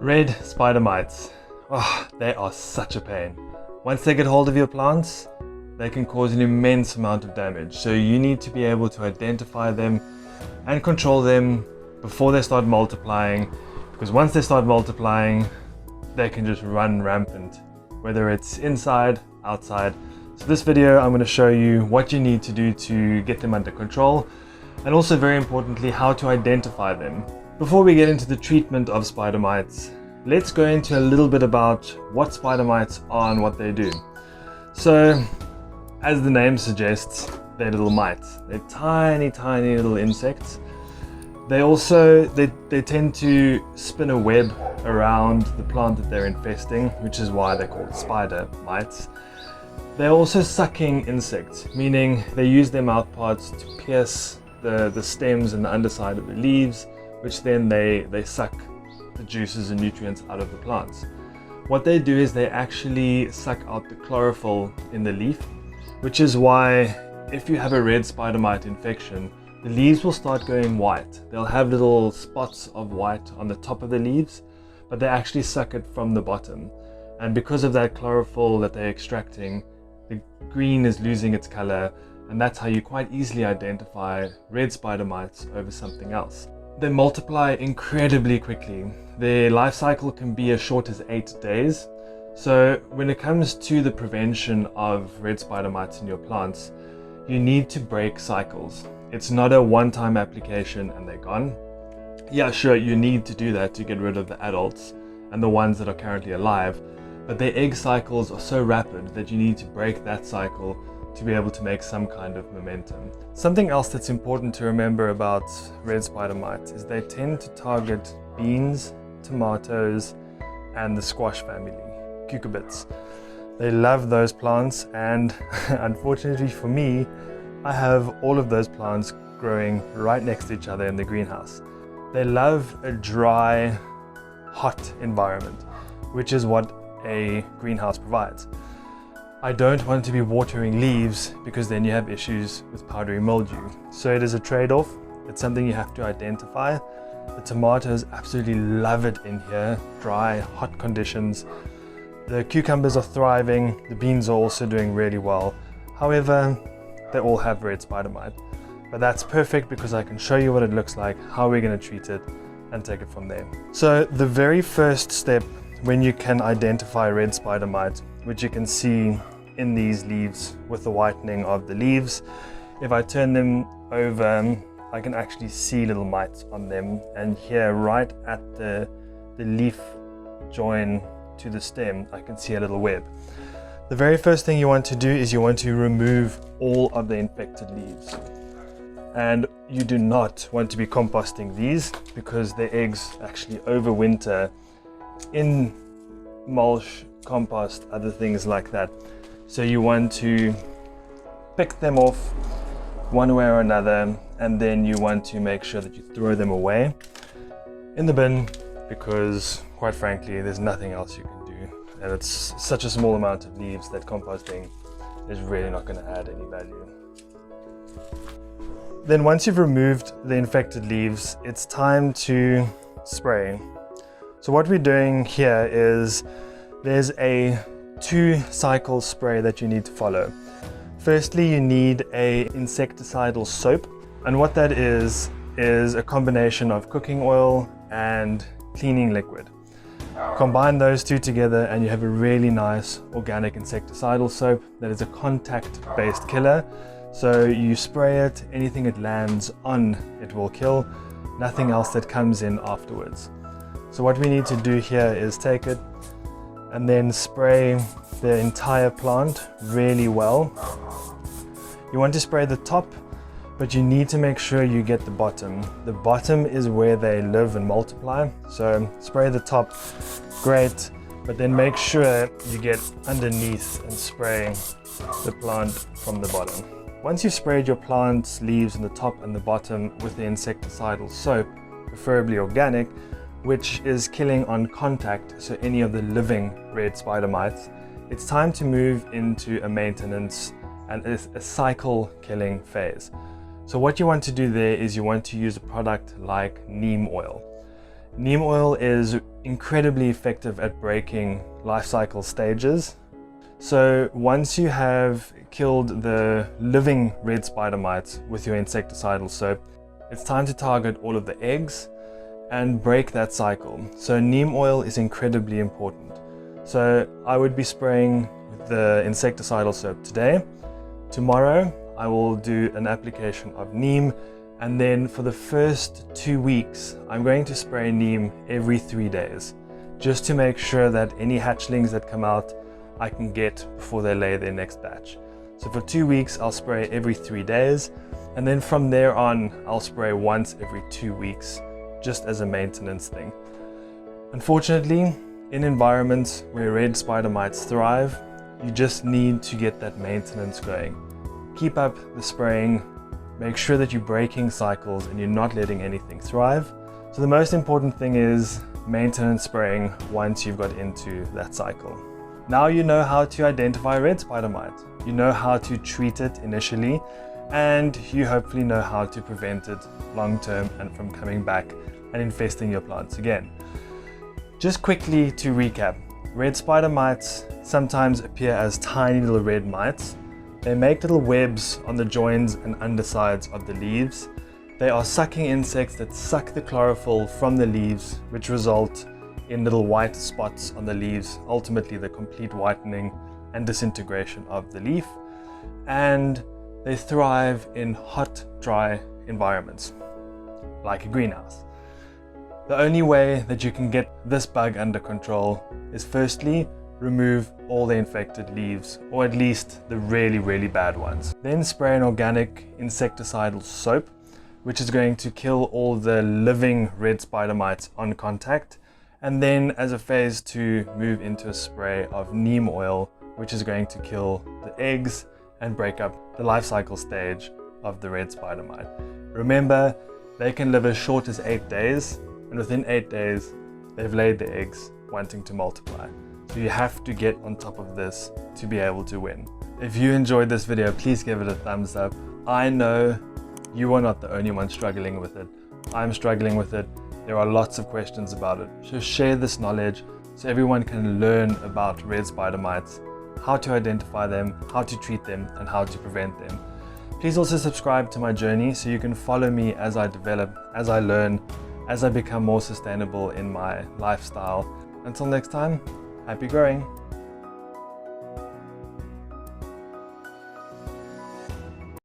Red spider mites. Oh, they are such a pain. Once they get hold of your plants, they can cause an immense amount of damage. So you need to be able to identify them and control them before they start multiplying, because once they start multiplying, they can just run rampant, whether it's inside, outside. So this video, I'm going to show you what you need to do to get them under control, and also very importantly, how to identify them. Before we get into the treatment of spider mites, let's go into a little bit about what spider mites are and what they do. So, as the name suggests, they're little mites. They're tiny, tiny little insects. They tend to spin a web around the plant that they're infesting, which is why they're called spider mites. They're also sucking insects, meaning they use their mouth parts to pierce the stems and the underside of the leaves, which then they suck the juices and nutrients out of the plants. What they do is they actually suck out the chlorophyll in the leaf, which is why if you have a red spider mite infection, the leaves will start going white. They'll have little spots of white on the top of the leaves, but they actually suck it from the bottom. And because of that chlorophyll that they're extracting, the green is losing its color, and that's how you quite easily identify red spider mites over something else. They multiply incredibly quickly. Their life cycle can be as short as 8 days. So when it comes to the prevention of red spider mites in your plants, you need to break cycles. It's not a one-time application and they're gone. Yeah, sure, you need to do that to get rid of the adults and the ones that are currently alive, but their egg cycles are so rapid that you need to break that cycle to be able to make some kind of momentum. Something else that's important to remember about red spider mites is they tend to target beans, tomatoes, and the squash family, cucurbits. They love those plants, and unfortunately for me, I have all of those plants growing right next to each other in the greenhouse. They love a dry, hot environment, which is what a greenhouse provides. I don't want to be watering leaves because then you have issues with powdery mildew. So it is a trade-off. It's something you have to identify. The tomatoes absolutely love it in here, dry, hot conditions. The cucumbers are thriving. The beans are also doing really well. However, they all have red spider mite. But that's perfect because I can show you what it looks like, how we're going to treat it, and take it from there. So the very first step when you can identify red spider mite, which you can see in these leaves with the whitening of the leaves. If I turn them over, I can actually see little mites on them, and here right at the leaf join to the stem, I can see a little web. The very first thing you want to do is you want to remove all of the infected leaves. And you do not want to be composting these because their eggs actually overwinter in mulch, compost, other things like that. So you want to pick them off one way or another, and then you want to make sure that you throw them away in the bin, because quite frankly there's nothing else you can do, and it's such a small amount of leaves that composting is really not going to add any value. Then once you've removed the infected leaves, it's time to spray. So what we're doing here is there's a 2-cycle spray that you need to follow. Firstly, you need a insecticidal soap, and what that is a combination of cooking oil and cleaning liquid. Combine those two together and you have a really nice organic insecticidal soap that is a contact-based killer. So you spray it, anything it lands on it will kill, nothing else that comes in afterwards. So what we need to do here is take it and then spray the entire plant really well. You want to spray the top, but you need to make sure you get the bottom. The bottom is where they live and multiply. So spray the top, great, but then make sure you get underneath and spray the plant from the bottom. Once you've sprayed your plant's leaves on the top and the bottom with the insecticidal soap, preferably organic, which is killing on contact, so any of the living red spider mites, it's time to move into a maintenance and a cycle killing phase. So what you want to do there is you want to use a product like neem oil. Neem oil is incredibly effective at breaking life cycle stages. So once you have killed the living red spider mites with your insecticidal soap, it's time to target all of the eggs and break that cycle. So neem oil is incredibly important. So I would be spraying the insecticidal soap today. Tomorrow I will do an application of neem, and then for the first 2 weeks I'm going to spray neem every 3 days, just to make sure that any hatchlings that come out I can get before they lay their next batch. So for 2 weeks I'll spray every 3 days, and then from there on I'll spray once every 2 weeks, just as a maintenance thing. Unfortunately, in environments where red spider mites thrive, you just need to get that maintenance going. Keep up the spraying, make sure that you're breaking cycles and you're not letting anything thrive. So the most important thing is maintenance spraying once you've got into that cycle. Now you know how to identify red spider mite, you know how to treat it initially, and you hopefully know how to prevent it long term and from coming back and infesting your plants again. Just quickly to recap, red spider mites sometimes appear as tiny little red mites. They make little webs on the joins and undersides of the leaves. They are sucking insects that suck the chlorophyll from the leaves, which result in little white spots on the leaves, ultimately the complete whitening and disintegration of the leaf. And they thrive in hot, dry environments, like a greenhouse. The only way that you can get this bug under control is firstly, remove all the infected leaves, or at least the really bad ones. Then spray an organic insecticidal soap, which is going to kill all the living red spider mites on contact. And then as a phase 2, move into a spray of neem oil, which is going to kill the eggs and break up the life cycle stage of the red spider mite. Remember, they can live as short as 8 days, and within 8 days, they've laid the eggs wanting to multiply. So you have to get on top of this to be able to win. If you enjoyed this video, please give it a thumbs up. I know you are not the only one struggling with it. I'm struggling with it. There are lots of questions about it. So share this knowledge so everyone can learn about red spider mites, how to identify them, how to treat them, and how to prevent them. Please also subscribe to my journey so you can follow me as I develop, as I learn, as I become more sustainable in my lifestyle. Until next time, happy growing.